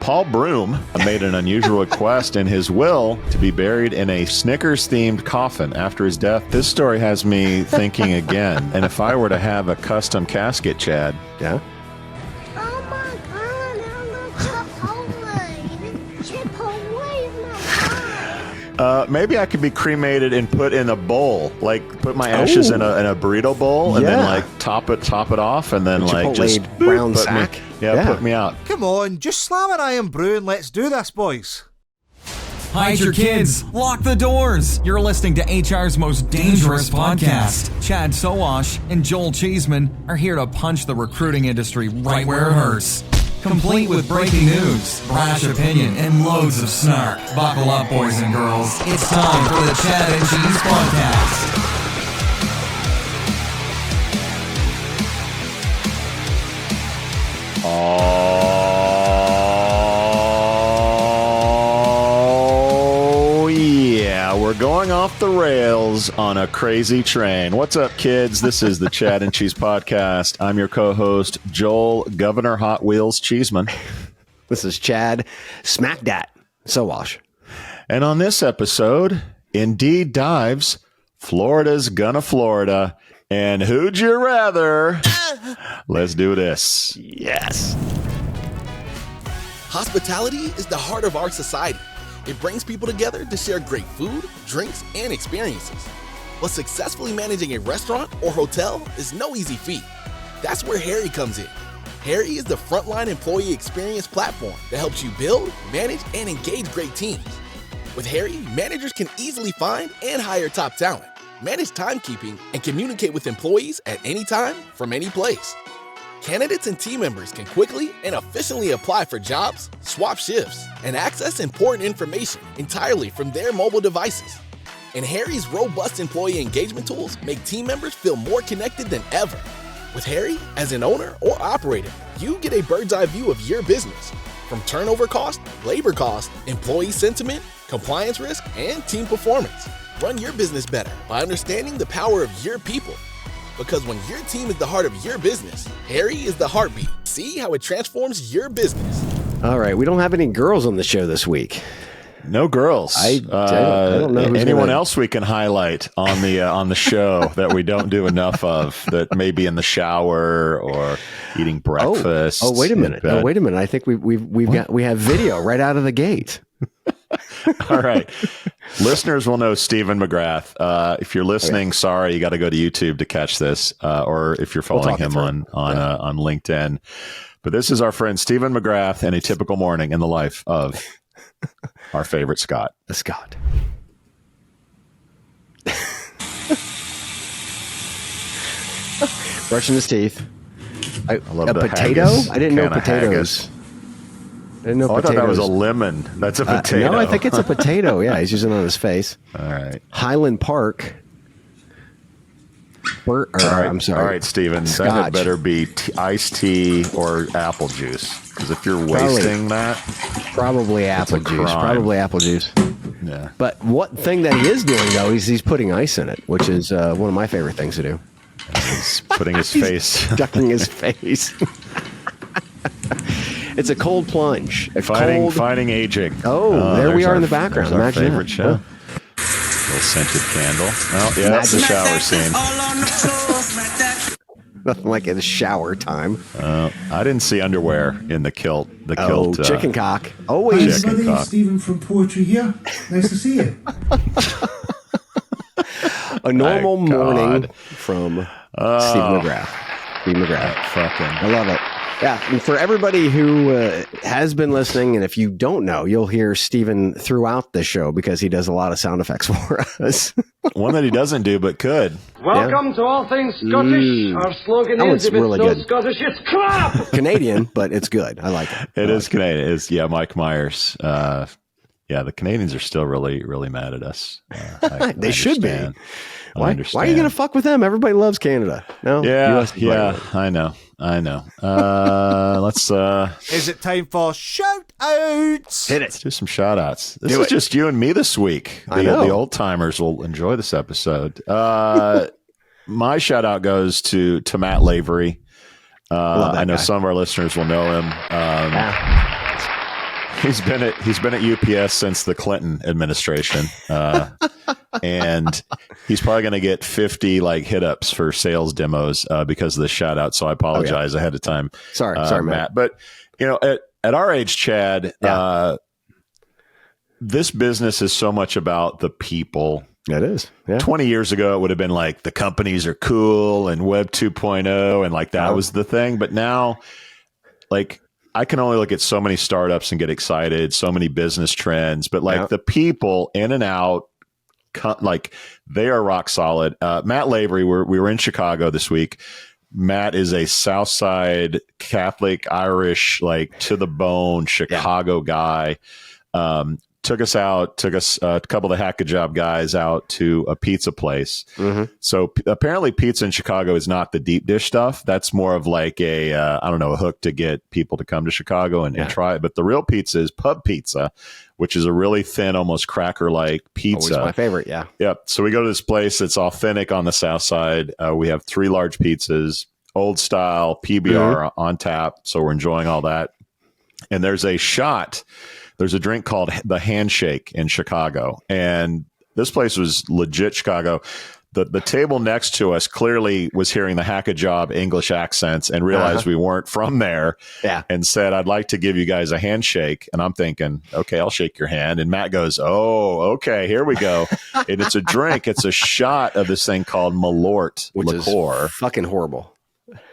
Paul Broome made an unusual request in his will to be buried in a Snickers-themed coffin after his death. This story has me thinking again. And if I were to have a custom casket, Chad. Yeah? Oh my God, I love Chipotle. Maybe I could be cremated and put in a bowl, like put my ashes in a burrito bowl, and then like top it off, and then like just brown sack. Put me out. Come on, just slam an iron brew and let's do this, boys. Hide your kids. Lock the doors. You're listening to HR's most dangerous podcast. Chad Sowash and Joel Cheeseman are here to punch the recruiting industry right where it hurts. Complete with breaking news, brash opinion, and loads of snark. Buckle up, boys and girls. It's time for the Chad and Cheese Podcast. Oh, yeah. We're going off the rails on a crazy train. What's up, kids? This is the Chad and Cheese Podcast. I'm your co-host, Joel Governor Hot Wheels Cheeseman. This is Chad Smack Dat Sowash. And on this episode, Indeed dives Florida's Gonna Florida. And who'd you rather? Let's do this. Yes. Hospitality is the heart of our society. It brings people together to share great food, drinks, and experiences. But successfully managing a restaurant or hotel is no easy feat. That's where Harry comes in. Harry is the frontline employee experience platform that helps you build, manage, and engage great teams. With Harry, managers can easily find and hire top talent, manage timekeeping, and communicate with employees at any time from any place. Candidates and team members can quickly and efficiently apply for jobs, swap shifts, and access important information entirely from their mobile devices. And Harry's robust employee engagement tools make team members feel more connected than ever. With Harry, as an owner or operator, you get a bird's eye view of your business, from turnover cost, labor cost, employee sentiment, compliance risk, and team performance. Run your business better by understanding the power of your people. Because when your team is the heart of your business, Harry is the heartbeat. See how it transforms your business. All right, we don't have any girls on the show this week. No girls. I don't know who's anyone else we can highlight on the show that we don't do enough of, that may be in the shower or eating breakfast. Oh, wait a minute. I think we have video right out of the gate. All right. Listeners will know Stephen McGrath. If you're listening, sorry, you got to go to YouTube to catch this, or if you're following him on LinkedIn. But this is our friend Stephen McGrath and a typical morning in the life of our favorite Scott. The Scott. Brushing his teeth. I love a the potato? haggis. I didn't know Can of potatoes. haggis. I didn't know I potatoes. thought that was a lemon. That's a potato. No, I think it's a potato. Yeah, he's using it on his face. All right. Highland Park. I'm sorry. All right, Stephen. Scotch. That had better be iced tea or apple juice. Because if you're wasting that, probably apple juice. Probably apple juice. Yeah. But what thing that he is doing though is he's putting ice in it, which is one of my favorite things to do. He's putting his face, ducking his face. It's a cold plunge. Fighting aging. Oh, there we are in the background. Our Imagine favorite that. show. Little scented candle. Oh, yeah, that's the shower scene. Nothing like a shower time. I didn't see underwear in the kilt. The kilt. Chicken cock. Always. Chicken Hi, cock. Stephen from Poetry here. Nice to see you. A normal morning from Steve McGrath. I love it. Yeah, and for everybody who has been listening, and if you don't know, you'll hear Stephen throughout the show because he does a lot of sound effects for us. One that he doesn't do, but could. Welcome to All Things Scottish. Our slogan is, if really it's good. no Scottish, it's crap! Canadian, but it's good. I like it. It is Canadian. It's Mike Myers. The Canadians are still really, really mad at us. They should be. Why are you going to fuck with them? Everybody loves Canada. No? I know. Let's Is it time for shout outs? Hit let's it. do some shout outs. This Do is it. just you and me this week. I know. The old timers will enjoy this episode. My shout out goes to Matt Lavery. I know some of our listeners will know him. He's been at UPS since the Clinton administration, and he's probably going to get 50 like hit ups for sales demos because of the shout out. So I apologize ahead of time. Sorry, Matt. But at our age, Chad, this business is so much about the people. It is. Yeah. 20 years ago, it would have been like the companies are cool and Web 2.0 and like that was the thing. But now, like, I can only look at so many startups and get excited, so many business trends, but like the people in and out, like they are rock solid. Matt Lavery, we were in Chicago this week. Matt is a Southside Catholic, Irish, like to the bone Chicago guy. Took us a couple of the Hack a Job guys out to a pizza place. Mm-hmm. So apparently pizza in Chicago is not the deep dish stuff. That's more of like a hook to get people to come to Chicago and try it. But the real pizza is pub pizza, which is a really thin, almost cracker-like pizza. Always my favorite, yeah. Yep. So we go to this place that's authentic on the South Side. We have 3 large pizzas, old style, PBR on tap. So we're enjoying all that. And there's a drink called the Handshake in Chicago. And this place was legit Chicago. The table next to us clearly was hearing the Hack a Job English accents and realized we weren't from there and said, I'd like to give you guys a handshake. And I'm thinking, okay, I'll shake your hand. And Matt goes, oh, okay, here we go. And it's a drink. It's a shot of this thing called Malort liqueur. Is fucking horrible.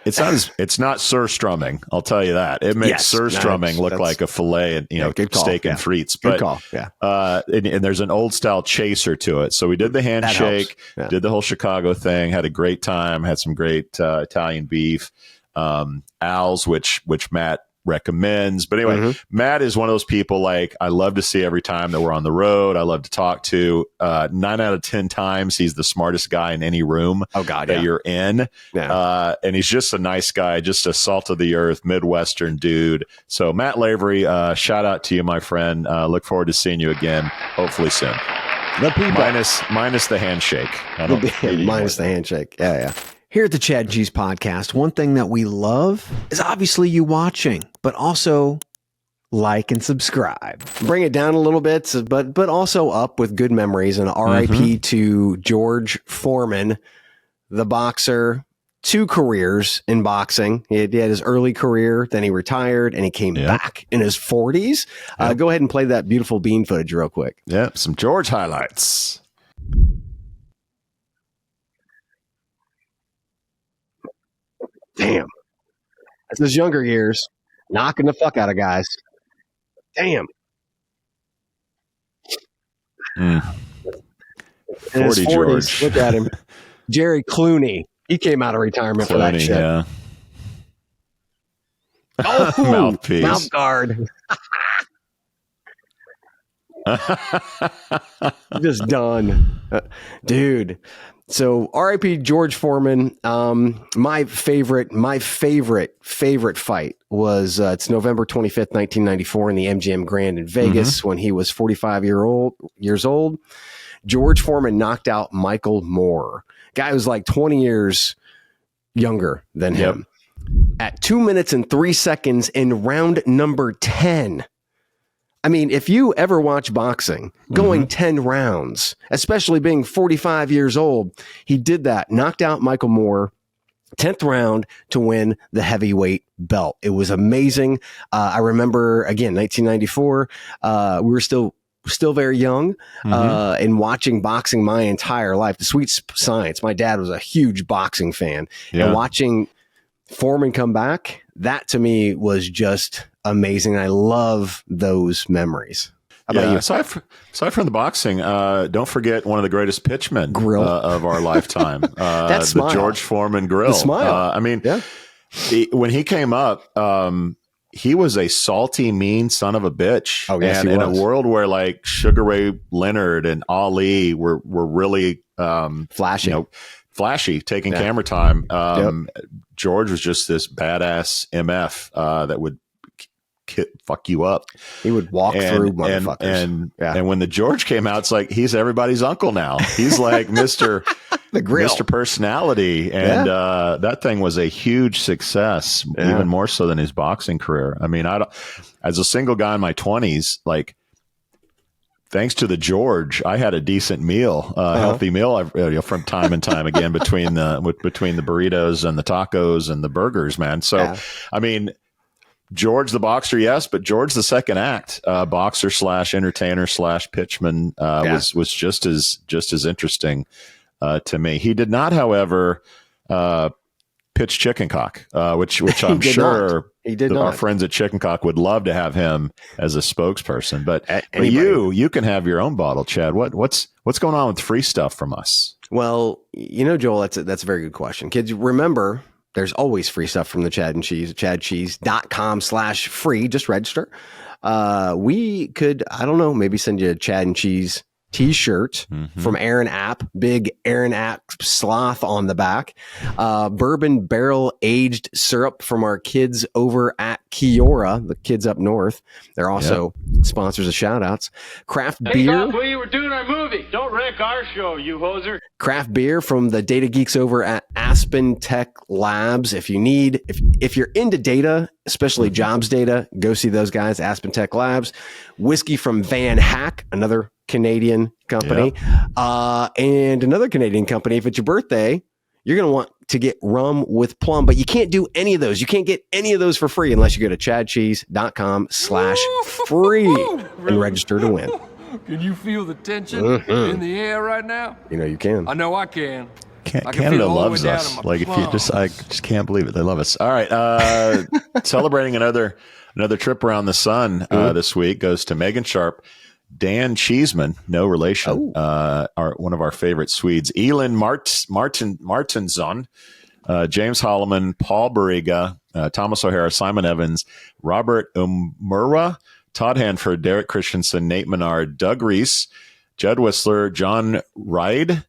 It's not surstrumming. I'll tell you that. It makes surstrumming look like a fillet and steak and frites. But, good call. Yeah. And there's an old style chaser to it. So we did the handshake, did the whole Chicago thing, had a great time, had some great Italian beef, Al's, which Matt recommends. But anyway, Matt is one of those people like I love to see every time that we're on the road. I love to talk to. 9 out of 10 times he's the smartest guy in any room that you're in. Yeah. And he's just a nice guy, just a salt of the earth Midwestern dude. So Matt Lavery, shout out to you, my friend. Look forward to seeing you again, hopefully soon. The people minus the handshake. Minus the handshake. Yeah. Here at the Chad and Cheese Podcast, one thing that we love is obviously you watching, but also like and subscribe. Bring it down a little bit, but also up with good memories. And RIP to George Foreman, the boxer, 2 careers in boxing. He had his early career, then he retired, and he came back in his 40s. Go ahead and play that beautiful bean footage real quick. Yep, some George highlights. Damn. That's his younger years. Knocking the fuck out of guys. Damn. 40 George. Look at him. Jerry Clooney. He came out of retirement for that shit. Yeah. Oh, mouthpiece. Mouth guard. Just done. Dude. So RIP George Foreman. My favorite fight was it's November 25th, 1994 in the MGM Grand in Vegas when he was 45 years old. George Foreman knocked out Michael Moore. Guy was like 20 years younger than him. At 2 minutes and 3 seconds in round number 10. I mean, if you ever watch boxing, going 10 rounds, especially being 45 years old, he did that, knocked out Michael Moore, 10th round to win the heavyweight belt. It was amazing. I remember, again, 1994, we were still very young and watching boxing my entire life. The sweet science. My dad was a huge boxing fan. And watching Foreman come back, that to me was just amazing. I love those memories. How about you? Aside from the boxing, don't forget one of the greatest pitchmen of our lifetime. That's the George Foreman grill. The smile. When he came up, he was a salty, mean son of a bitch. Oh, yes, and in a world where like Sugar Ray Leonard and Ali were really flashy, taking camera time. George was just this badass MF that would fuck you up. He would walk through motherfuckers. And when the George came out, it's like he's everybody's uncle now. He's like Mr. the grill. Mr. Personality. And that thing was a huge success, even more so than his boxing career. I mean, as a single guy in my 20s, like, thanks to the George, I had a decent meal, healthy meal from time and time again between the burritos and the tacos and the burgers, man. So, I mean, George the boxer, yes, but George the second act, boxer / entertainer / pitchman, was just as interesting to me. He did not, however, pitch Chicken Cock, which I'm sure our friends at Chicken Cock would love to have him as a spokesperson. But you can have your own bottle, Chad. What's going on with free stuff from us? Well, Joel, that's a very good question. Kids, remember, there's always free stuff from the Chad and Cheese, chadcheese.com/free. Just register. We could, I don't know, maybe send you a Chad and Cheese t-shirt from Aaron App, big Aaron App sloth on the back, bourbon barrel aged syrup from our kids over at Kiora, the kids up north. They're also sponsors of shout outs. Craft beer. We were doing our movie. Don't wreck our show, you hoser. Craft beer from the data geeks over at Aspen Tech Labs. If you're into data, especially jobs data, go see those guys, Aspen Tech Labs. Whiskey from Van Hack, another Canadian company, and another Canadian company. If it's your birthday, you're going to want to get rum with plum, but you can't do any of those. You can't get any of those for free unless you go to chadcheese.com/free and register to win. Can you feel the tension in the air right now? You can. I know I can. Canada loves us. Like, I just can't believe it. They love us. All right. Celebrating another trip around the sun this week goes to Megan Sharp, Dan Cheeseman, no relation, one of our favorite Swedes, Elon Martinsson, James Holloman, Paul Barriga, Thomas O'Hara, Simon Evans, Robert Umura, Todd Hanford, Derek Christensen, Nate Menard, Doug Reese, Judd Whistler, John Ride,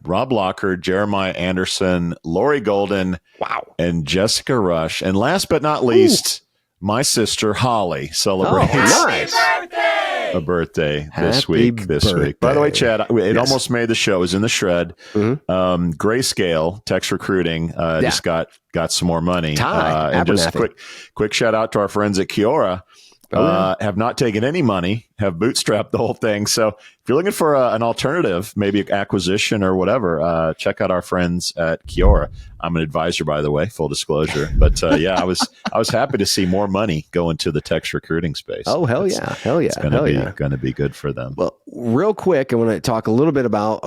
Rob Locker, Jeremiah Anderson, Lori Golden, and Jessica Rush. And last but not least, my sister Holly celebrates a birthday this week. By the way, Chad, it almost made the show. It was in the shred. Grayscale Text Recruiting just got some more money. And just quick shout out to our friends at Kiora. Have not taken any money, have bootstrapped the whole thing. So if you're looking for an alternative, maybe acquisition or whatever, check out our friends at Kiora. I'm an advisor, by the way, full disclosure. But I was happy to see more money go into the text recruiting space. Oh, hell yeah. It's going to be good for them. Well, real quick, I want to talk a little bit about,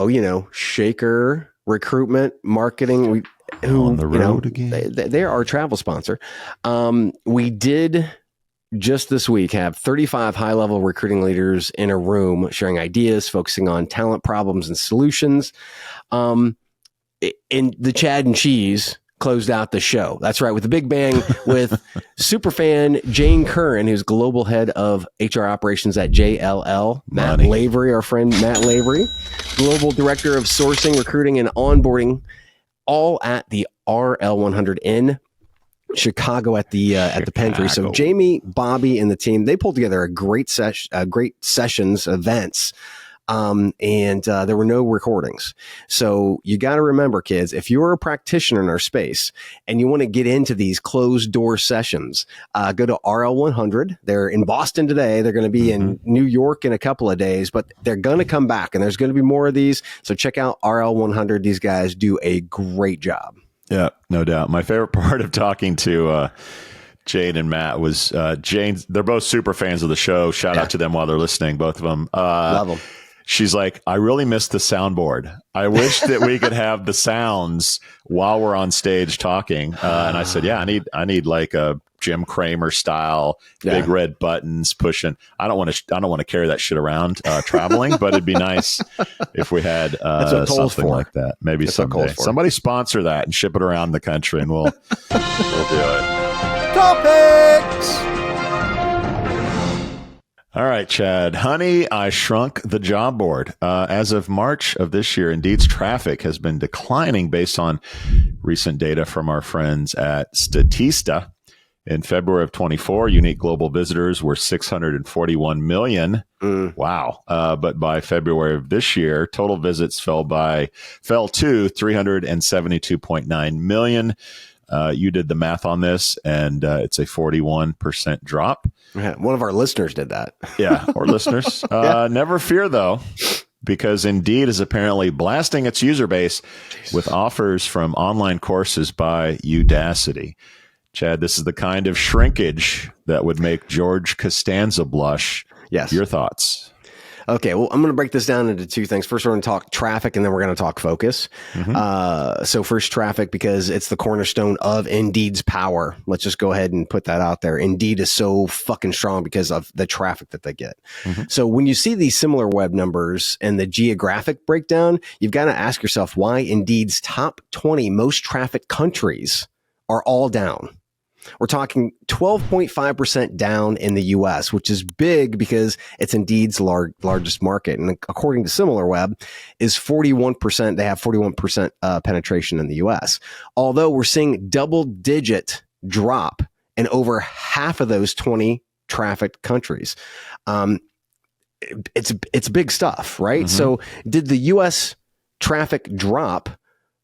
Shaker recruitment marketing. On the road again. They're our travel sponsor. We did just this week have 35 high-level recruiting leaders in a room sharing ideas, focusing on talent problems and solutions. And the Chad and Cheese closed out the show. That's right, with a big bang with superfan Jane Curran, who's global head of HR operations at JLL. Matt Lavery, our friend Matt Lavery, global director of sourcing, recruiting, and onboarding, all at the RL100 in Chicago at the Pentry. So Jamie, Bobby, and the team, they pulled together a great sessions events, and there were no recordings. So you got to remember, kids, if you're a practitioner in our space and you want to get into these closed door sessions, go to RL100. They're in Boston today. They're going to be in New York in a couple of days, but they're going to come back, and there's going to be more of these. So check out RL100. These guys do a great job. Yeah, no doubt. My favorite part of talking to Jane and Matt was Jane. They're both super fans of the show. Shout out to them while they're listening, both of them. Love them. She's like, I really miss the soundboard. I wish that we could have the sounds while we're on stage talking. And I said, yeah, I need like a Jim Cramer style, big red buttons pushing. I don't want to carry that shit around traveling, but it'd be nice if we had something like that. Maybe someday. Somebody sponsor that and ship it around the country, and we'll do it. Topics. All right, Chad. Honey, I shrunk the job board. As of March of this year, Indeed's traffic has been declining based on recent data from our friends at Statista. In February of 24, unique global visitors were 641 million. Wow. But by February of this year, total visits fell to 372.9 million. You did the math on this, and it's a 41% drop. One of our listeners did that. Yeah, or listeners. Never fear, though, because Indeed is apparently blasting its user base with offers from online courses by Udacity. Chad, this is the kind of shrinkage that would make George Costanza blush. Yes. Your thoughts? Okay, well, I'm going to break this down into two things. First, we're going to talk traffic, and then we're going to talk focus. So first, traffic, because it's the cornerstone of Indeed's power. Let's just go ahead and put that out there. Indeed is so fucking strong because of the traffic that they get. So when you see these similar web numbers and the geographic breakdown, you've got to ask yourself why Indeed's top 20 most trafficked countries are all down. We're talking 12.5% down in the U.S., which is big because it's Indeed's largest market. And according to SimilarWeb, is 41%. They have 41% penetration in the U.S. Although we're seeing double-digit drop in over half of those 20 trafficked countries. It's big stuff, right? So did the U.S. traffic drop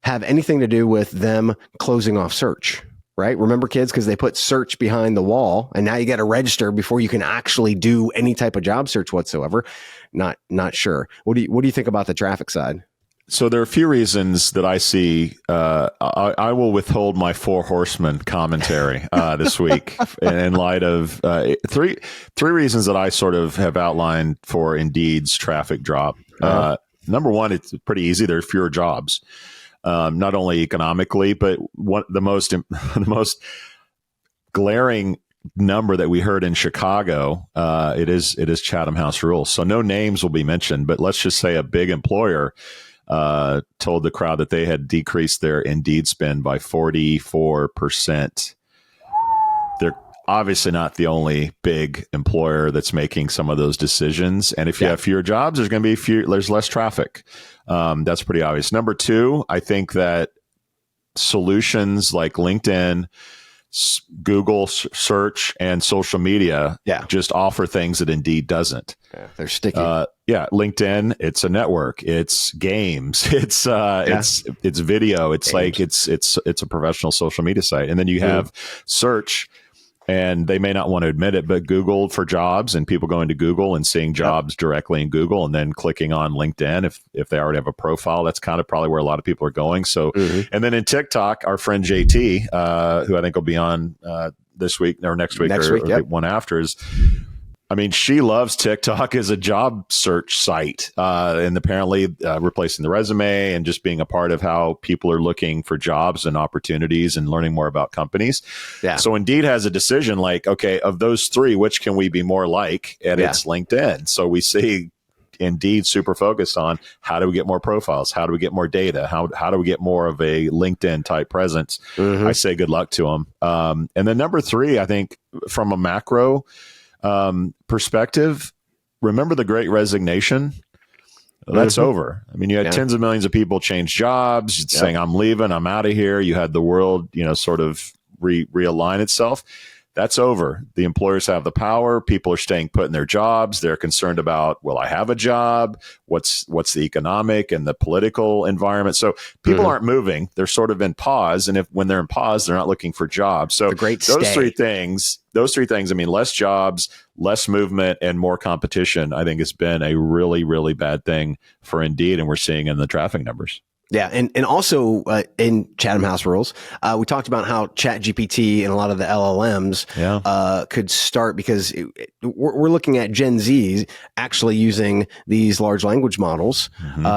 have anything to do with them closing off search? Right? Remember, kids, because they put search behind the wall, and now you got to register before you can actually do any type of job search whatsoever. Not sure. What do you think about the traffic side? So there are a few reasons that I see. I will withhold my Four Horsemen commentary this week in light of three reasons that I sort of have outlined for Indeed's traffic drop. Number one, it's pretty easy. There are fewer jobs. Not only economically, but the most glaring number that we heard in Chicago, it is Chatham House rules. So no names will be mentioned, but let's just say a big employer told the crowd that they had decreased their Indeed spend by 44%. They're obviously not the only big employer that's making some of those decisions. And if you have fewer jobs, there's going to be there's less traffic. That's pretty obvious. Number two, I think that solutions like LinkedIn, Google search, and social media just offer things that Indeed doesn't. They're sticky. LinkedIn, it's a network, it's games, it's video, it's like it's a professional social media site. And then you have search. And they may not want to admit it, but Google for jobs and people going to Google and seeing jobs directly in Google and then clicking on LinkedIn if they already have a profile. That's kind of probably where a lot of people are going. So, and then in TikTok, our friend JT, who I think will be on this week or next week or the one after is, I mean, she loves TikTok as a job search site and apparently replacing the resume and just being a part of how people are looking for jobs and opportunities and learning more about companies. So Indeed has a decision like, okay, of those three, which can we be more like? And it's LinkedIn. So we see Indeed super focused on how do we get more profiles? How do we get more data? How do we get more of a LinkedIn type presence? I say good luck to them. And then number three, I think from a macro perspective, remember the Great Resignation? That's over. I mean, you had tens of millions of people change jobs, saying, I'm leaving, I'm out of here. You had the world, sort of realign itself. That's over. The employers have the power. People are staying put in their jobs. They're concerned about, will I have a job? What's the economic and the political environment? So people aren't moving. They're sort of in pause. And when they're in pause, they're not looking for jobs. So those three things, I mean, less jobs, less movement, and more competition, I think has been a really, really bad thing for Indeed. And we're seeing in the traffic numbers. Yeah. And also in Chatham House rules, we talked about how ChatGPT and a lot of the LLMs could start because we're looking at Gen Z actually using these large language models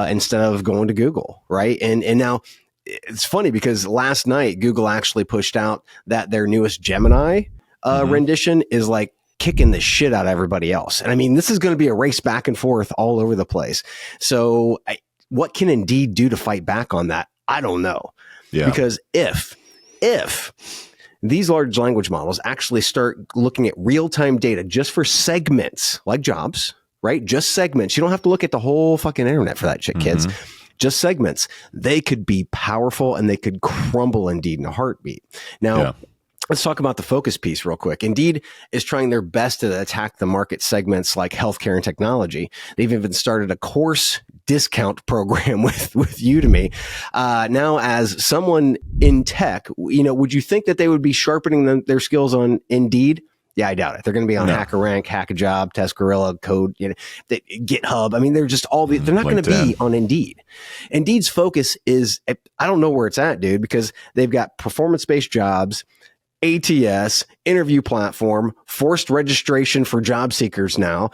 instead of going to Google. Right. And now it's funny because last night Google actually pushed out that their newest Gemini rendition is like kicking the shit out of everybody else. And I mean, this is going to be a race back and forth all over the place. So what can Indeed do to fight back on that? I don't know. Because if these large language models actually start looking at real-time data just for segments like jobs, right? Just segments. You don't have to look at the whole fucking internet for that shit, kids. Just segments. They could be powerful and they could crumble Indeed in a heartbeat. Now, Let's talk about the focus piece real quick. Indeed is trying their best to attack the market segments like healthcare and technology. They've even started a course discount program with Udemy. Now, as someone in tech, would you think that they would be sharpening their skills on Indeed? Yeah, I doubt it. They're going to be on HackerRank, HackAjob, TestGorilla, Code, GitHub. I mean, they're just they're not going to be on Indeed. Indeed's focus is, I don't know where it's at, dude, because they've got performance-based jobs, ATS, interview platform, forced registration for job seekers now,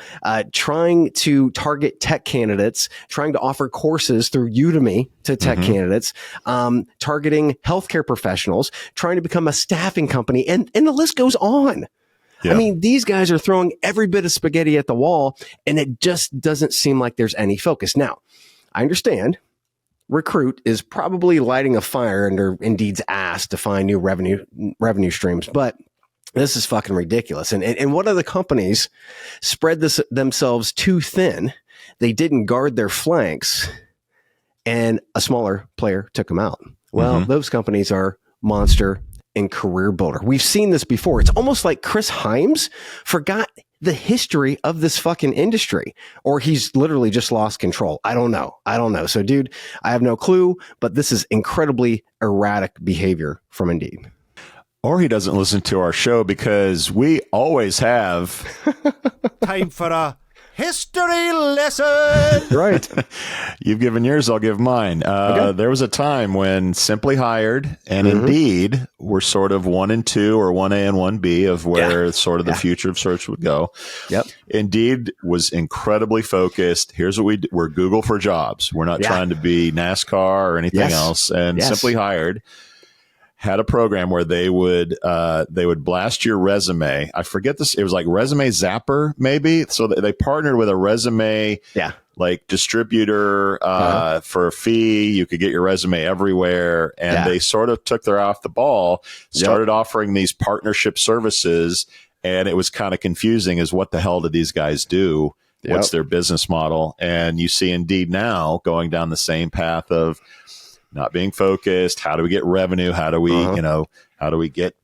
trying to target tech candidates, trying to offer courses through Udemy to tech candidates, targeting healthcare professionals, trying to become a staffing company, and the list goes on. Yeah. I mean, these guys are throwing every bit of spaghetti at the wall, and it just doesn't seem like there's any focus. Now, I understand Recruit is probably lighting a fire under Indeed's ass to find new revenue streams, but this is fucking ridiculous. And what other companies spread themselves too thin? They didn't guard their flanks, and a smaller player took them out. Well, those companies are Monster and Career Builder. We've seen this before. It's almost like Chris Himes forgot the history of this fucking industry, or he's literally just lost control. I don't know. So, dude, I have no clue, but this is incredibly erratic behavior from Indeed. Or he doesn't listen to our show, because we always have time for a history lesson. Right. You've given yours, I'll give mine. Okay. There was a time when Simply Hired and Indeed were sort of 1 and 2, or 1A and 1B of where sort of the future of search would go. Yep. Indeed was incredibly focused. Here's what we're Google for jobs. We're not trying to be NASCAR or anything else. And Simply Hired had a program where they would blast your resume. I forget this. It was like Resume Zapper, maybe. So they partnered with a resume like distributor for a fee. You could get your resume everywhere. And they sort of took their eye off the ball, started offering these partnership services. And it was kind of confusing as what the hell did these guys do? What's their business model? And you see Indeed now going down the same path of not being focused. How do we get revenue? How do we, how do we get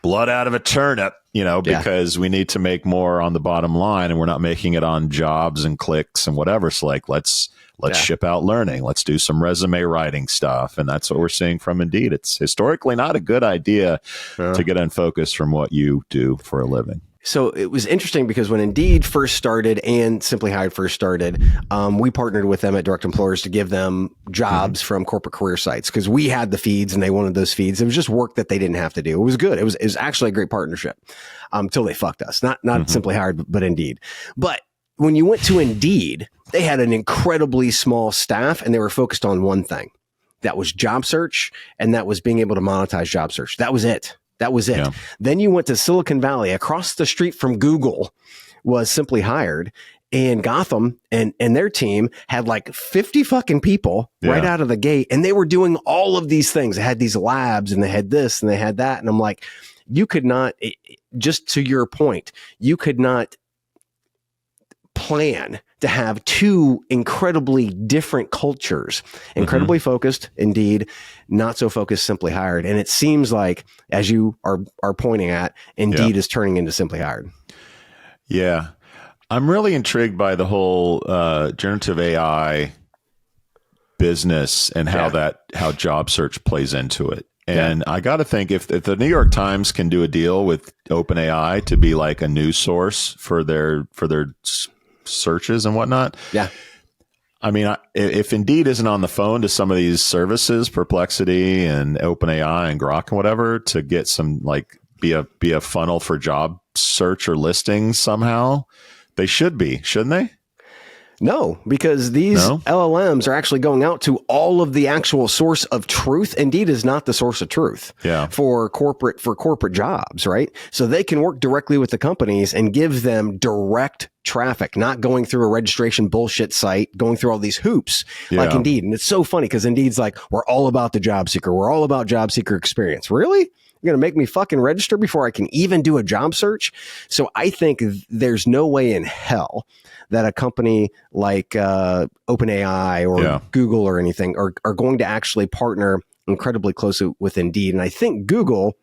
blood out of a turnip? Because we need to make more on the bottom line, and we're not making it on jobs and clicks and whatever. So like, let's ship out learning. Let's do some resume writing stuff. And that's what we're seeing from Indeed. It's historically not a good idea to get unfocused from what you do for a living. So it was interesting because when Indeed first started and Simply Hired first started, we partnered with them at Direct Employers to give them jobs from corporate career sites, because we had the feeds and they wanted those feeds. It was just work that they didn't have to do. It was good. It was actually a great partnership until they fucked us. Not Simply Hired, but Indeed. But when you went to Indeed, they had an incredibly small staff, and they were focused on one thing. That was job search, and that was being able to monetize job search. That was it. Yeah. Then you went to Silicon Valley. Across the street from Google was Simply Hired, and Gotham and their team had like 50 fucking people right out of the gate. And they were doing all of these things. They had these labs, and they had this and they had that. And I'm like, you could not, just to your point, you could not plan to have two incredibly different cultures, incredibly focused, Indeed, not so focused, Simply Hired. And it seems like, as you are pointing at, Indeed is turning into Simply Hired. Yeah. I'm really intrigued by the whole generative AI business and how job search plays into it. And I got to think, if the New York Times can do a deal with OpenAI to be like a news source for their searches and whatnot. Yeah. I mean, if Indeed isn't on the phone to some of these services, Perplexity and OpenAI and Grok and whatever, to get some, like, be a funnel for job search or listings somehow, they should be, shouldn't they? No, because these LLMs are actually going out to all of the actual source of truth. Indeed is not the source of truth for corporate jobs, right? So they can work directly with the companies and give them direct traffic, not going through a registration bullshit site, going through all these hoops like Indeed. And it's so funny because Indeed's like, we're all about the job seeker. We're all about job seeker experience. Really? You're going to make me fucking register before I can even do a job search? So I think there's no way in hell that a company like OpenAI or Google or anything are going to actually partner incredibly closely with Indeed. And I think Google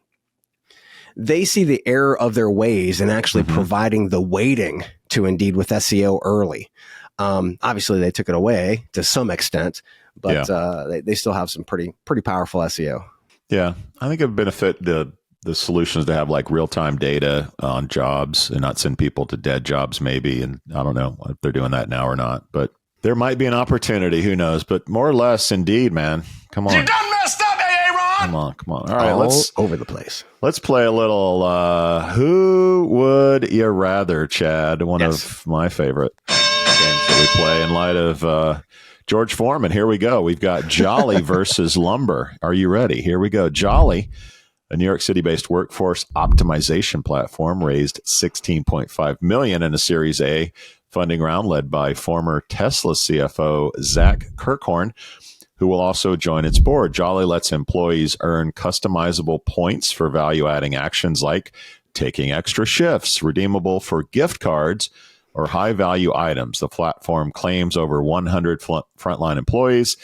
they see the error of their ways and actually providing the weighting to Indeed with SEO early. Obviously, they took it away to some extent, but they still have some pretty powerful SEO. Yeah, I think it would benefit the solutions to have like real-time data on jobs and not send people to dead jobs maybe. And I don't know if they're doing that now or not, but there might be an opportunity. Who knows? But more or less, Indeed, man. Come on. You done messed up, Aaron! Come on. All right, let's over the place. Let's play a little Who Would You Rather, Chad? One of my favorite games that we play in light of George Foreman. Here we go. We've got Jolly versus Lumber. Are you ready? Here we go. Jolly, a New York City-based workforce optimization platform, raised $16.5 million in a Series A funding round led by former Tesla CFO Zach Kirkhorn, who will also join its board. Jolly lets employees earn customizable points for value-adding actions like taking extra shifts, redeemable for gift cards, or high-value items. The platform claims over 100 frontline employers,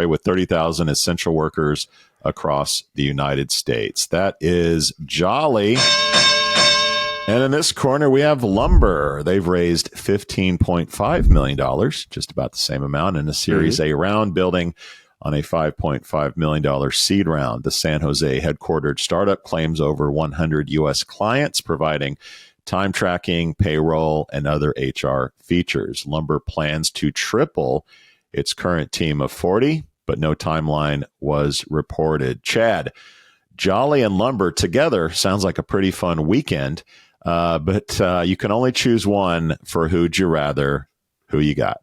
with 30,000 essential workers across the United States. That is Jolly. And in this corner, we have Lumber. They've raised $15.5 million, just about the same amount, in a Series A round, building on a $5.5 million seed round. The San Jose headquartered startup claims over 100 U.S. clients, providing time tracking, payroll, and other HR features. Lumber plans to triple its current team of 40, but no timeline was reported. Chad, Jolly and Lumber together sounds like a pretty fun weekend, but you can only choose one for Who'd You Rather. Who you got?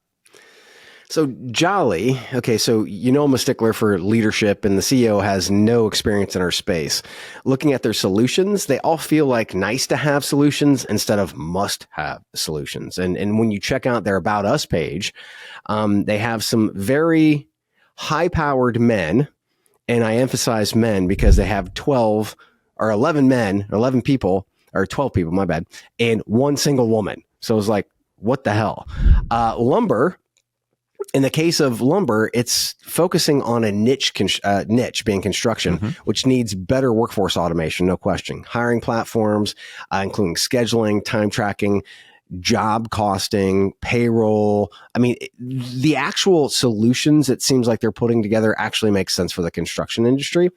So Jolly, okay, so I'm a stickler for leadership, and the CEO has no experience in our space. Looking at their solutions, they all feel like nice to have solutions instead of must have solutions. And when you check out their About Us page, they have some very high powered men, and I emphasize men because they have 12 or 11 men, 11 people, or 12 people, my bad, and one single woman. So it's like, what the hell? Lumber. In the case of Lumber, it's focusing on a niche being construction, which needs better workforce automation, no question. Hiring platforms, including scheduling, time tracking, job costing, payroll. I mean, the actual solutions it seems like they're putting together actually make sense for the construction industry.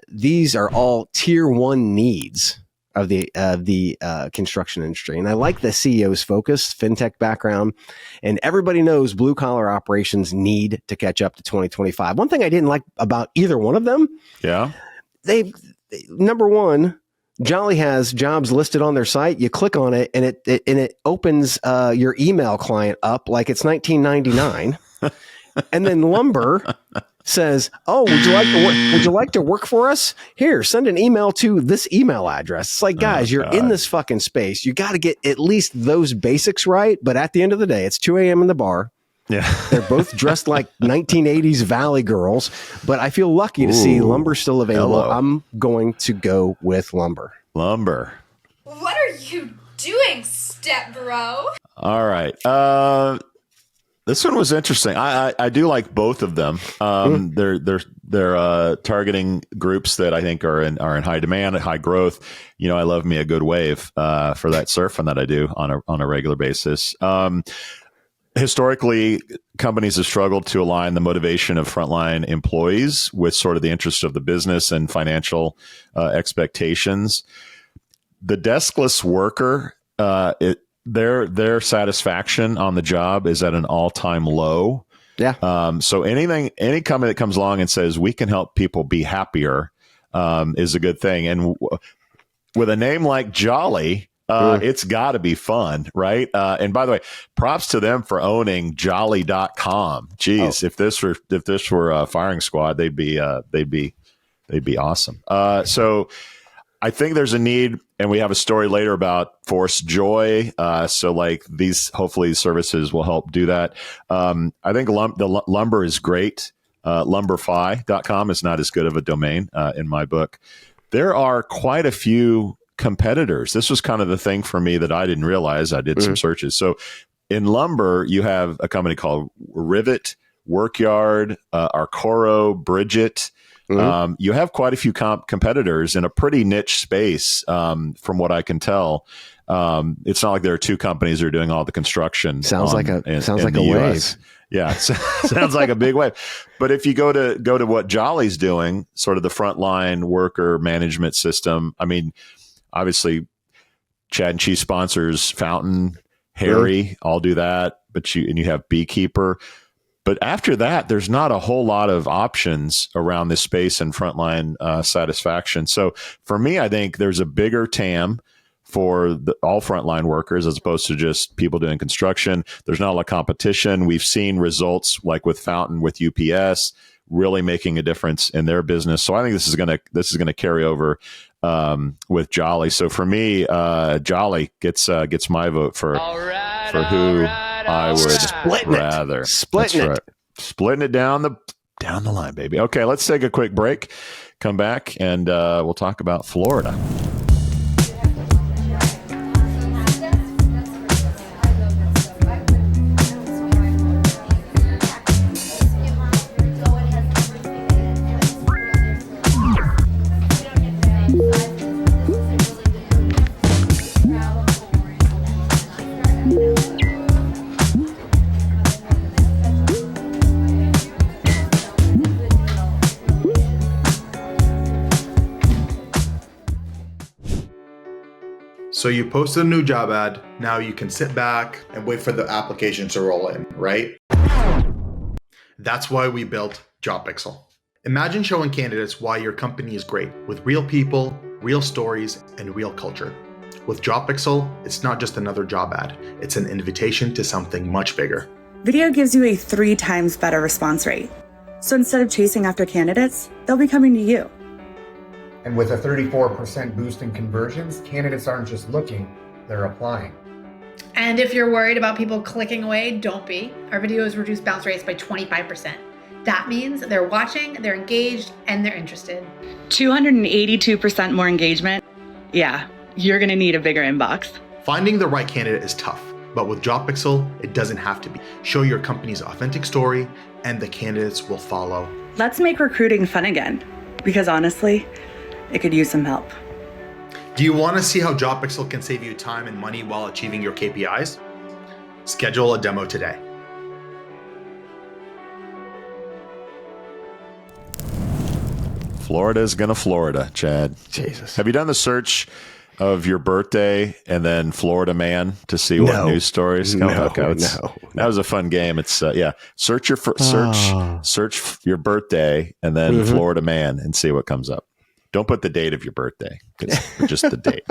These are all tier one needs of the construction industry. And I like the CEO's focus, fintech background, and everybody knows blue collar operations need to catch up to 2025. One thing I didn't like about either one of them. Yeah. Number one, Jolly has jobs listed on their site. You click on it and it opens your email client up like it's 1999. And then Lumber says, "Oh, would you like to work for us? Here, send an email to this email address." It's like, guys, you're in this fucking space. You got to get at least those basics right. But at the end of the day, it's 2 a.m. in the bar. Yeah, they're both dressed like 1980s Valley girls. But I feel lucky to see Lumber still available. Hello. I'm going to go with Lumber. Lumber. What are you doing, step bro? All right. This one was interesting. I do like both of them. They're targeting groups that I think are in high demand, high growth. I love me a good wave for that surfing that I do on a regular basis. Historically, companies have struggled to align the motivation of frontline employees with sort of the interest of the business and financial expectations. The deskless worker, their satisfaction on the job is at an all-time low. Yeah. So any company that comes along and says we can help people be happier is a good thing. And with a name like Jolly, it's got to be fun, right? And by the way, props to them for owning Jolly.com. Jeez, if this were a firing squad, they'd be awesome. So I think there's a need, and we have a story later about Force Joy. So like hopefully these services will help do that. I think the Lumber is great. Lumberfi.com is not as good of a domain in my book. There are quite a few competitors. This was kind of the thing for me that I didn't realize. I did some searches. So in Lumber, you have a company called Rivet, Workyard, Arcoro, Bridget. you have quite a few competitors in a pretty niche space, from what I can tell. It's not like there are two companies that are doing all the construction. Sounds like a wave. Yeah, sounds like a big wave. But if you go to what Jolly's doing, sort of the frontline worker management system. I mean, obviously, Chad and Cheese sponsors Fountain, Harry, all do that. But you have Beekeeper. But after that, there's not a whole lot of options around this space and frontline satisfaction. So for me, I think there's a bigger TAM for all frontline workers as opposed to just people doing construction. There's not a lot of competition. We've seen results like with Fountain, with UPS, really making a difference in their business. So I think this is gonna carry over with Jolly. So for me, Jolly gets my vote for who I would rather. Splitting it down the line, baby. Okay, let's take a quick break. Come back and we'll talk about Florida. So you posted a new job ad. Now you can sit back and wait for the applications to roll in, right? That's why we built JobPixel. Imagine showing candidates why your company is great with real people, real stories, and real culture. With JobPixel, it's not just another job ad. It's an invitation to something much bigger. Video gives you a 3 times better response rate. So instead of chasing after candidates, they'll be coming to you. And with a 34% boost in conversions, candidates aren't just looking, they're applying. And if you're worried about people clicking away, don't be. Our videos reduce bounce rates by 25%. That means they're watching, they're engaged, and they're interested. 282% more engagement. Yeah, you're gonna need a bigger inbox. Finding the right candidate is tough, but with JobPixel, it doesn't have to be. Show your company's authentic story, and the candidates will follow. Let's make recruiting fun again, because honestly, it could use some help. Do you want to see how JobPixel can save you time and money while achieving your KPIs? Schedule a demo today. Florida's gonna Florida, Chad. Jesus. Have you done the search of your birthday and then Florida Man to see what news stories come up? No. That was a fun game. It's search your birthday and then Florida Man and see what comes up. Don't put the date of your birthday. It's just the date.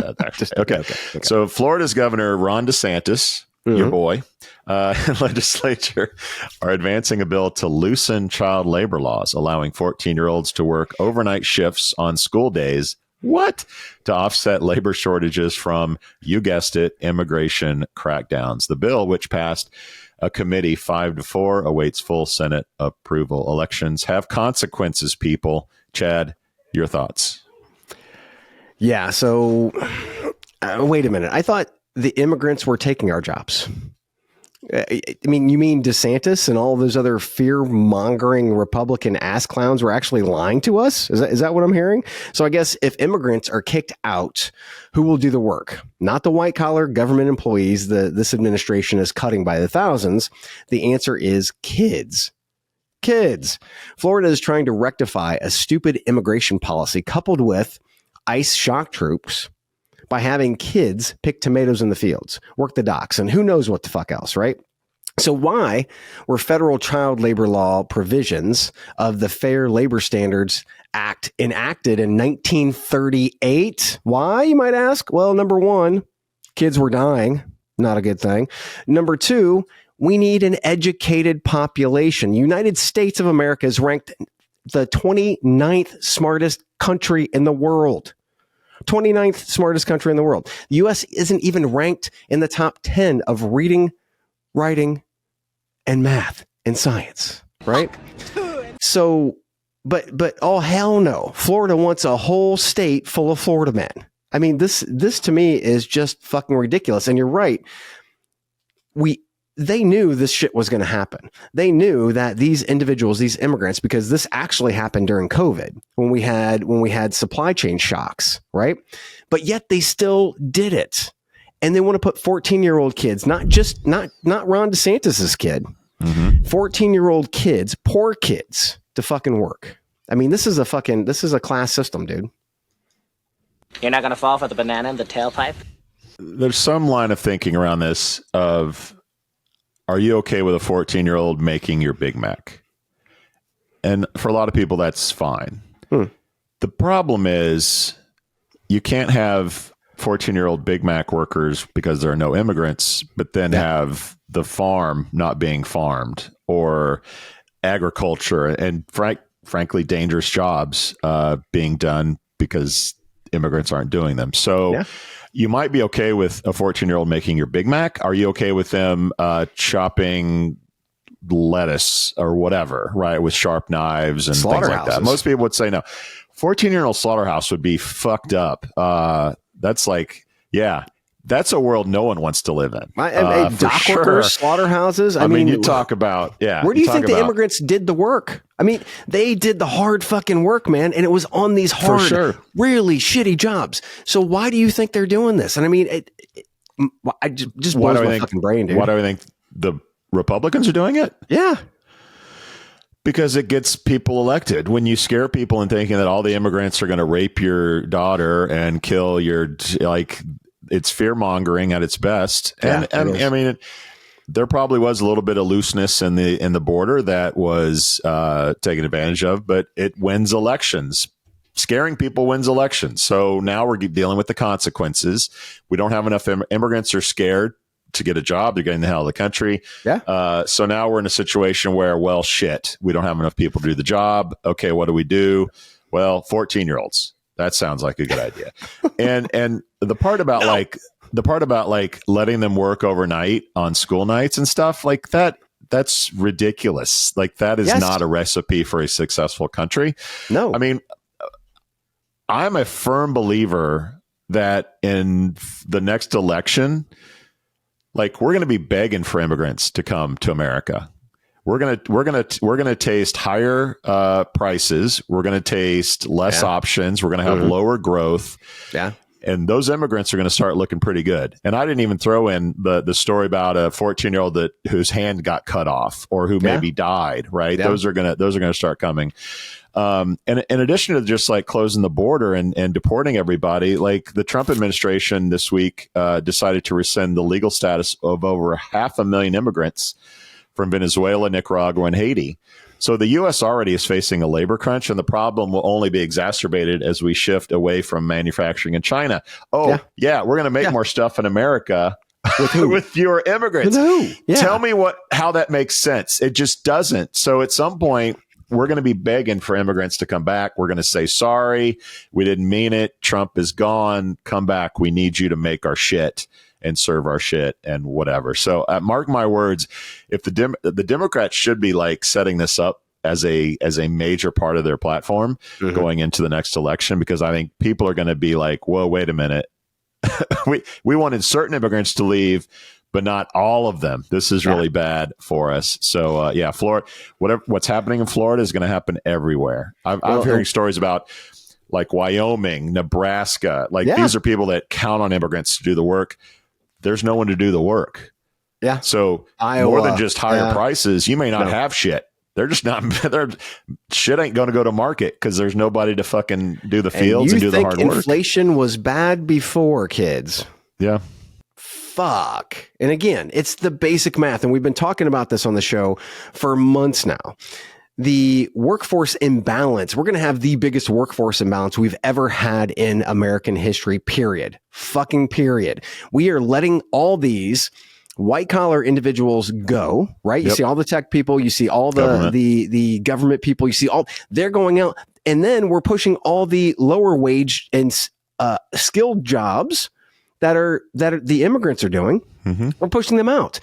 Okay. So Florida's Governor Ron DeSantis, your boy, legislature are advancing a bill to loosen child labor laws, allowing 14-year-olds to work overnight shifts on school days. What? To offset labor shortages from, you guessed it, immigration crackdowns. The bill, which passed a committee 5-4, awaits full Senate approval. Elections have consequences, people. Chad, your thoughts? Yeah, so wait a minute. I thought the immigrants were taking our jobs. I mean, you mean DeSantis and all those other fear-mongering Republican ass clowns were actually lying to us? Is that what I'm hearing? So I guess if immigrants are kicked out, who will do the work? Not the white-collar government employees this administration is cutting by the thousands. The answer is kids. Kids. Florida is trying to rectify a stupid immigration policy coupled with ICE shock troops by having kids pick tomatoes in the fields, work the docks, and who knows what the fuck else, right? So why were federal child labor law provisions of the Fair Labor Standards Act enacted in 1938? Why, you might ask? Well, number one, kids were dying. Not a good thing. Number two, we need an educated population. United States of America is ranked the 29th smartest country in the world. 29th smartest country in the world. The U.S. isn't even ranked in the top 10 of reading, writing, and math and science, right? So, but oh hell no. Florida wants a whole state full of Florida men. I mean, this to me is just fucking ridiculous. And you're right. they knew this shit was going to happen. They knew that these individuals, these immigrants, because this actually happened during COVID when we had supply chain shocks, right? But yet they still did it. And they want to put 14-year-old kids, not Ron DeSantis's kid, 14-year-old kids, poor kids, to fucking work. I mean, this is a class system, dude. You're not going to fall for the banana in the tailpipe? There's some line of thinking around this of, are you okay with a 14-year-old making your Big Mac? And for a lot of people, that's fine. The problem is you can't have 14-year-old Big Mac workers because there are no immigrants, but then have the farm not being farmed, or agriculture and frankly dangerous jobs being done because immigrants aren't doing them. So you might be okay with a 14-year-old making your Big Mac. Are you okay with them chopping lettuce or whatever, right, with sharp knives and things like that? Most people would say no. 14-year-old slaughterhouse would be fucked up. That's like, that's a world no one wants to live in. Dock workers, slaughterhouses. I mean, you talk about, where do you think the immigrants did the work? I mean, they did the hard fucking work, man. And it was on these hard, really shitty jobs. So why do you think they're doing this? And I mean, I just blows my fucking brain, dude. Why do I think the Republicans are doing it? Yeah. Because it gets people elected. When you scare people into thinking that all the immigrants are going to rape your daughter and kill your, like, it's fear mongering at its best. And I mean, there probably was a little bit of looseness in the border that was taken advantage of, but it wins elections. Scaring people wins elections. So now we're dealing with the consequences. We don't have enough immigrants are scared to get a job. They're getting the hell out of the country. So now we're in a situation where, well, shit, we don't have enough people to do the job. Okay, what do we do? Well, 14-year-olds. That sounds like a good idea. And the part about like letting them work overnight on school nights and stuff like that, that's ridiculous. Like, that is not a recipe for a successful country. No. I mean, I'm a firm believer that in the next election, like, we're going to be begging for immigrants to come to America. We're going to taste higher prices. We're going to taste less options. We're going to have lower growth. Yeah. And those immigrants are going to start looking pretty good. And I didn't even throw in the story about a 14-year-old whose hand got cut off or who maybe died. Right. Yeah. Those are going to start coming. And in addition to just like closing the border and deporting everybody, like the Trump administration this week decided to rescind the legal status of over 500,000 immigrants from Venezuela, Nicaragua, and Haiti. So the U.S. already is facing a labor crunch, and the problem will only be exacerbated as we shift away from manufacturing in China. We're going to make more stuff in America with fewer immigrants. Tell me how that makes sense. It just doesn't. So at some point, we're going to be begging for immigrants to come back. We're going to say, sorry, we didn't mean it. Trump is gone. Come back. We need you to make our shit and serve our shit and whatever. So mark my words, if the Democrats should be like setting this up as a major part of their platform going into the next election, because I think people are going to be like, whoa, wait a minute. we wanted certain immigrants to leave, but not all of them. This is really bad for us. So Florida, what's happening in Florida is going to happen everywhere. I'm hearing stories about like Wyoming, Nebraska. These are people that count on immigrants to do the work. There's no one to do the work. Yeah. So Iowa, more than just higher prices, you may not have shit. They're just not. Shit ain't going to go to market because there's nobody to fucking do the fields and do the hard work. Inflation was bad before, kids. Yeah. Fuck. And again, it's the basic math, and we've been talking about this on the show for months now. The workforce imbalance. We're going to have the biggest workforce imbalance we've ever had in American history, period. Fucking period. We are letting all these white collar individuals go, right? You see all the tech people, you see all the government people, you see all, they're going out, and then we're pushing all the lower wage and skilled jobs that are the immigrants are doing. We're pushing them out.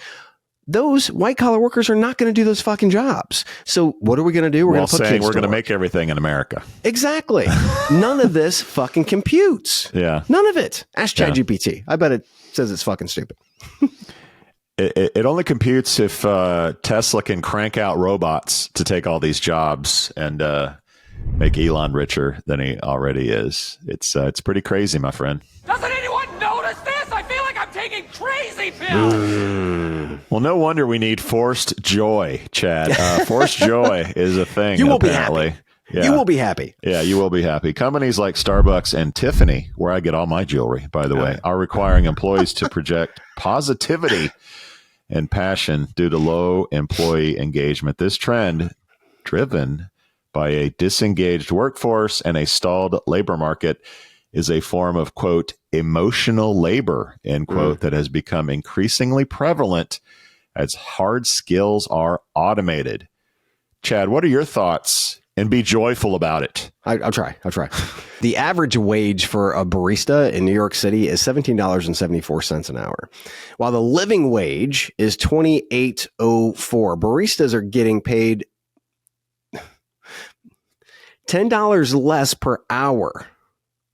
Those white collar workers are not going to do those fucking jobs. So what are we going to do? We're going to put kids we're going to make everything in America. Exactly. None of this fucking computes. Yeah. None of it. Ask ChatGPT. I bet it says it's fucking stupid. It only computes if Tesla can crank out robots to take all these jobs and make Elon richer than he already is. It's pretty crazy, my friend. Doesn't anyone notice this? I feel like I'm taking crazy pills. Well, no wonder we need forced joy, Chad. Forced joy is a thing. You will apparently. be happy. Yeah. You will be happy. Yeah, you will be happy. Companies like Starbucks and Tiffany, where I get all my jewelry, by the way, are requiring employees to project positivity and passion due to low employee engagement. This trend, driven by a disengaged workforce and a stalled labor market, is a form of, quote, emotional labor, end quote, that has become increasingly prevalent as hard skills are automated. Chad, what are your thoughts? And be joyful about it. I'll try. The average wage for a barista in New York City is $17.74 an hour, while the living wage is $28.04. Baristas are getting paid $10 less per hour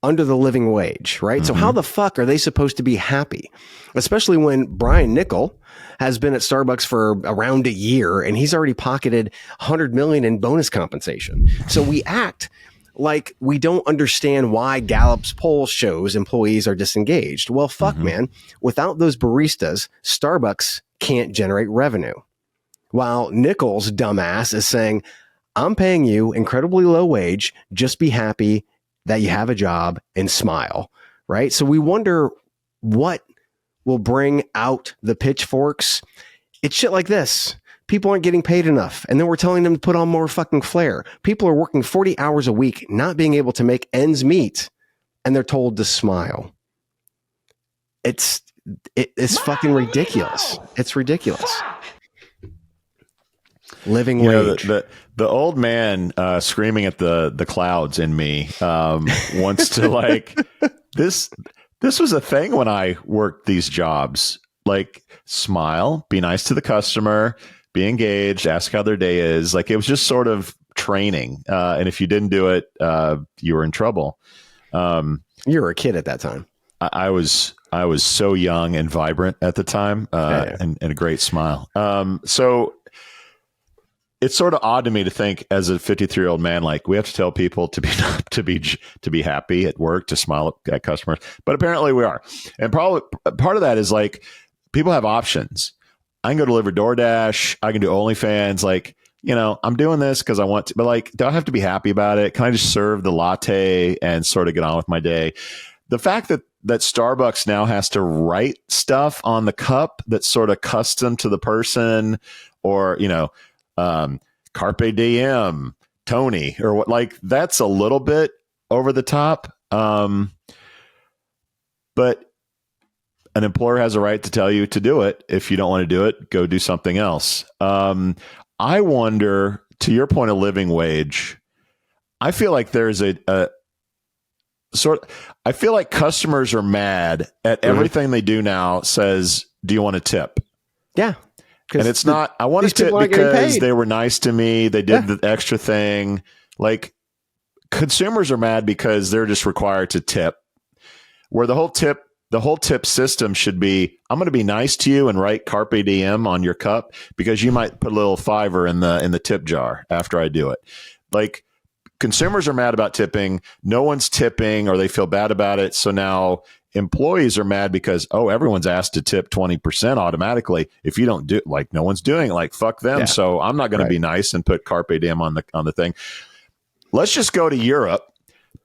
under the living wage, right? Mm-hmm. So how the fuck are they supposed to be happy? Especially when Brian Nickel has been at Starbucks for around a year and he's already pocketed $100 million in bonus compensation. So we act like we don't understand why Gallup's poll shows employees are disengaged. Well, fuck, man. Without those baristas, Starbucks can't generate revenue. While Nickel's dumbass is saying, I'm paying you incredibly low wage, just be happy that you have a job and smile, right? So we wonder what will bring out the pitchforks. It's shit like this. People aren't getting paid enough. And then we're telling them to put on more fucking flair. People are working 40 hours a week, not being able to make ends meet. And they're told to smile. It's fucking ridiculous. It's ridiculous. Living wage. The old man screaming at the clouds in me wants to like this. This was a thing when I worked these jobs. Like, smile, be nice to the customer, be engaged, ask how their day is. Like, it was just sort of training. And if you didn't do it, you were in trouble. You were a kid at that time. I was so young and vibrant at the time, and a great smile. So it's sort of odd to me to think, as a 53-year-old man, like, we have to tell people to be happy at work, to smile at customers. But apparently we are. And probably part of that is like, people have options. I can go deliver DoorDash. I can do OnlyFans. Like, I'm doing this because I want to, but like, do I have to be happy about it? Can I just serve the latte and sort of get on with my day? The fact that Starbucks now has to write stuff on the cup that's sort of custom to the person, or, Carpe Diem, Tony, or what, like, that's a little bit over the top. But an employer has a right to tell you to do it. If you don't want to do it, go do something else. I wonder, to your point of living wage, I feel like there's I feel like customers are mad at everything they do now says, do you want to tip? Yeah. And it's not, I want to tip because they were nice to me. They did the extra thing. Like, consumers are mad because they're just required to tip, where the whole tip system should be, I'm going to be nice to you and write Carpe Diem on your cup because you might put a little $5 in the tip jar after I do it. Like, consumers are mad about tipping. No one's tipping, or they feel bad about it. So now employees are mad because, everyone's asked to tip 20% automatically. If you don't do, like, no one's doing it, like, fuck them. Yeah. So I'm not going to be nice and put Carpe Diem on the thing. Let's just go to Europe,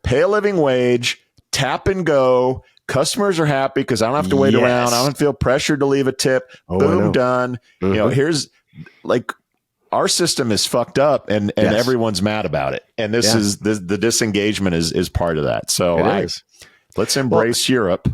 pay a living wage, tap and go. Customers are happy because I don't have to wait around. I don't feel pressured to leave a tip. Boom, done. Here's, like, our system is fucked up, and everyone's mad about it. And this is the disengagement is part of that. So let's embrace Europe.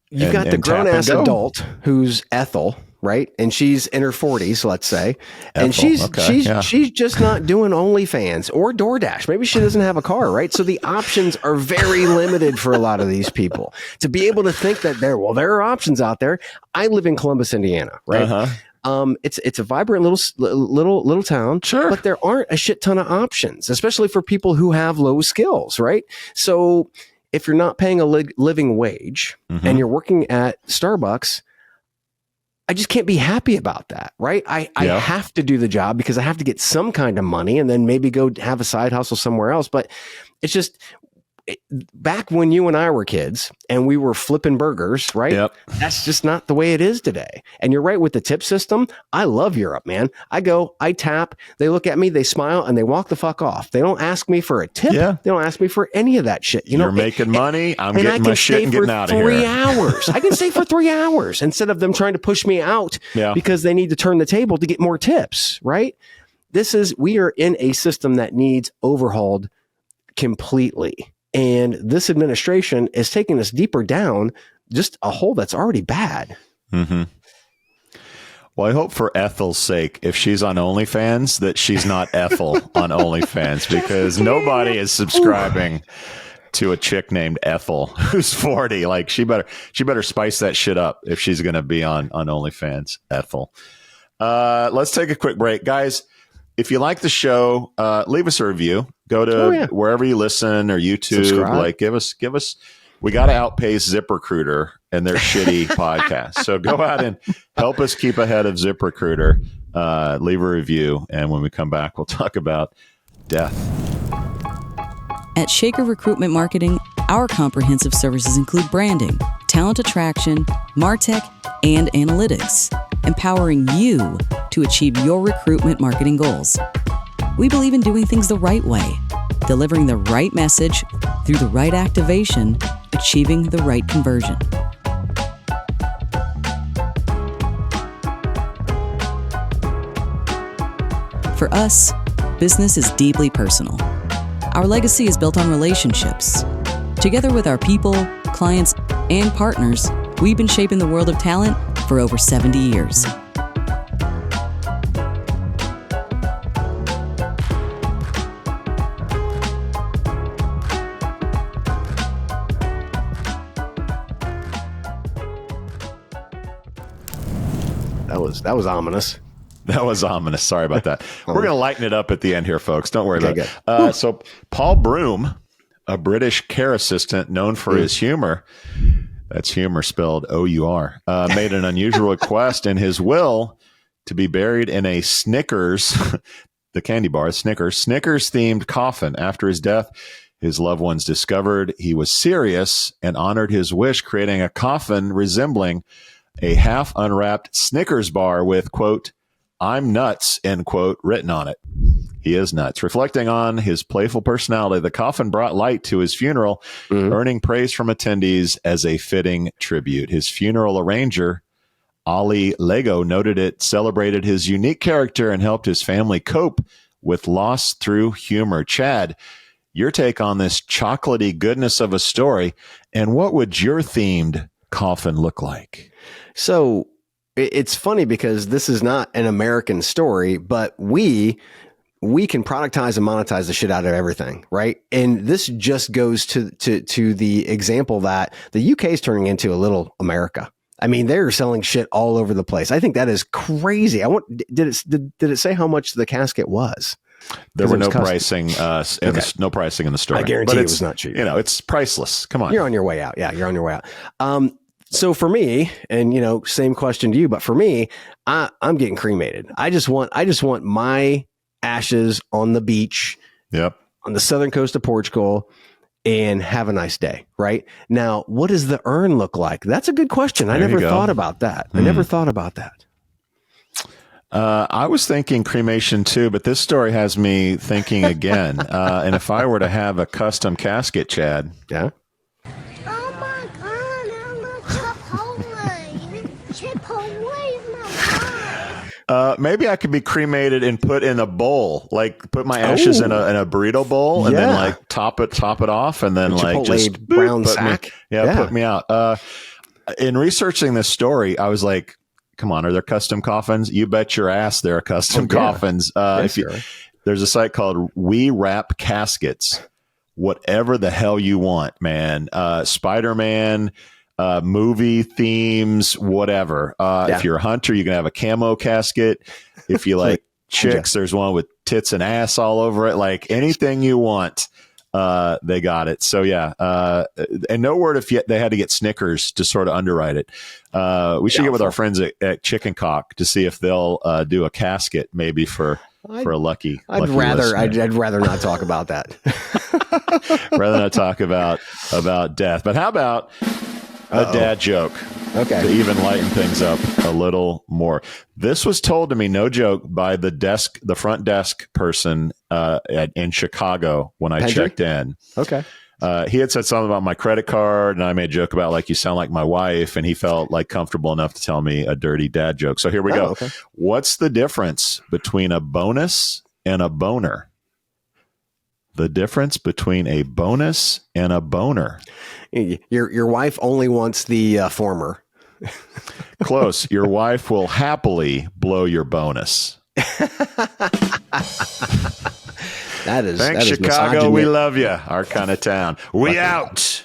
You've got the grown-ass adult who's Ethel, right? And she's in her 40s, let's say. And she's just not doing OnlyFans or DoorDash. Maybe she doesn't have a car, right? So the options are very limited for a lot of these people. To be able to think that there are options out there. I live in Columbus, Indiana, right? It's a vibrant little town, sure, but there aren't a shit ton of options, especially for people who have low skills, right? So if you're not paying a living wage and you're working at Starbucks, I just can't be happy about that, right? I have to do the job because I have to get some kind of money and then maybe go have a side hustle somewhere else. But it's just back when you and I were kids and we were flipping burgers, right? Yep. That's just not the way it is today. And you're right with the tip system. I love Europe, man. I go, I tap, they look at me, they smile, and they walk the fuck off. They don't ask me for a tip. Yeah. They don't ask me for any of that shit. You're making money. I'm getting my shit and getting out of here. 3 hours. I can stay for 3 hours instead of them trying to push me out because they need to turn the table to get more tips, right? We are in a system that needs overhauled completely. And this administration is taking us deeper down just a hole that's already bad. Mm-hmm. Well, I hope for Ethel's sake, if she's on OnlyFans, that she's not Ethel on OnlyFans, because nobody is subscribing to a chick named Ethel who's 40. Like she better spice that shit up if she's going to be on OnlyFans, Ethel. Let's take a quick break, guys. If you like the show, leave us a review. Go to wherever you listen or YouTube. Subscribe. Like give us. We got to outpace ZipRecruiter and their shitty podcast. So go out and help us keep ahead of ZipRecruiter. Leave a review, and when we come back, we'll talk about death. At Shaker Recruitment Marketing, our comprehensive services include branding, talent attraction, MarTech, and analytics, empowering you to achieve your recruitment marketing goals. We believe in doing things the right way, delivering the right message through the right activation, achieving the right conversion. For us, business is deeply personal. Our legacy is built on relationships. Together with our people, clients, and partners, we've been shaping the world of talent for over 70 years. That was ominous. That was ominous. Sorry about that. We're going to lighten it up at the end here, folks. Don't worry about it. So Paul Broome, a British care assistant known for his humor, that's humor spelled O-U-R, made an unusual request in his will to be buried in a Snickers, the candy bar, Snickers-themed coffin. After his death, his loved ones discovered he was serious and honored his wish, creating a coffin resembling a half unwrapped Snickers bar with, quote, "I'm nuts," end quote, written on it. He is nuts. Reflecting on his playful personality, the coffin brought light to his funeral, earning praise from attendees as a fitting tribute. His funeral arranger, Ali Lego, noted it celebrated his unique character and helped his family cope with loss through humor. Chad, your take on this chocolatey goodness of a story, and what would your themed coffin look like? So it's funny because this is not an American story, but we can productize and monetize the shit out of everything, right? And this just goes to the example that the UK is turning into a little America. I mean, they're selling shit all over the place. I think that is crazy. Did it say how much the casket was? There were no pricing, no pricing in the story. I guarantee it was not cheap. It's priceless. Come on, you're on your way out. Yeah, you're on your way out. So for me, and same question to you, but for me, I'm getting cremated. I just want my ashes on the beach, on the southern coast of Portugal, and have a nice day. Right now, what does the urn look like? That's a good question. I never thought about that. I was thinking cremation too, but this story has me thinking again. And if I were to have a custom casket, Chad, maybe I could be cremated and put in a bowl, like put my ashes in a burrito bowl, and then like top it off, and then Chipotle just brown sack. Put me out. In researching this story, I was like, come on, are there custom coffins? You bet your ass there are custom coffins. There's a site called We Wrap Caskets. Whatever the hell you want, man. Spider-Man, movie themes, whatever. If you're a hunter, you can have a camo casket. If you like chicks, there's one with tits and ass all over it. Like anything you want. they got it. So yeah, and no word if yet they had to get Snickers to sort of underwrite it. We should get with our friends at Chicken Cock to see if they'll do a casket maybe for a lucky. I'd rather not talk about that. Rather not talk about death. But how about a dad joke? Okay. To even lighten things up a little more. This was told to me, no joke, by the front desk person in Chicago when I checked in. Okay. He had said something about my credit card, and I made a joke about like, you sound like my wife, and he felt like comfortable enough to tell me a dirty dad joke. So here we go. Okay. What's the difference between a bonus and a boner? The difference between a bonus and a boner. Your wife only wants the former. Close. Your wife will happily blow your bonus. Thanks, Chicago. We love you. Our kind of town. We out.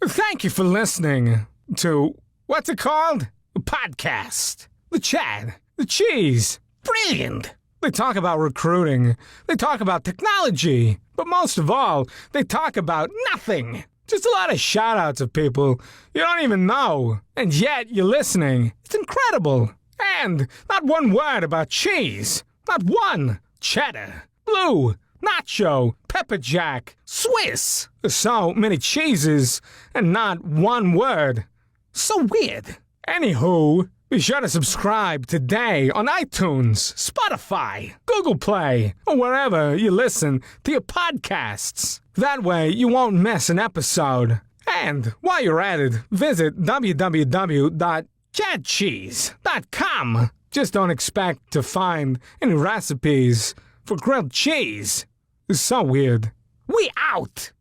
Thank you for listening to, what's it called? A podcast. The Chad. The Cheese. Brilliant. They talk about recruiting. They talk about technology. But most of all, they talk about nothing. Just a lot of shout-outs of people you don't even know. And yet you're listening. It's incredible. And not one word about cheese. Not one. Cheddar. Blue. Nacho. Pepper jack. Swiss. So many cheeses and not one word. So weird. Anywho, be sure to subscribe today on iTunes, Spotify, Google Play, or wherever you listen to your podcasts. That way you won't miss an episode. And while you're at it, visit www.chadcheese.com. Just don't expect to find any recipes for grilled cheese. It's so weird. We out!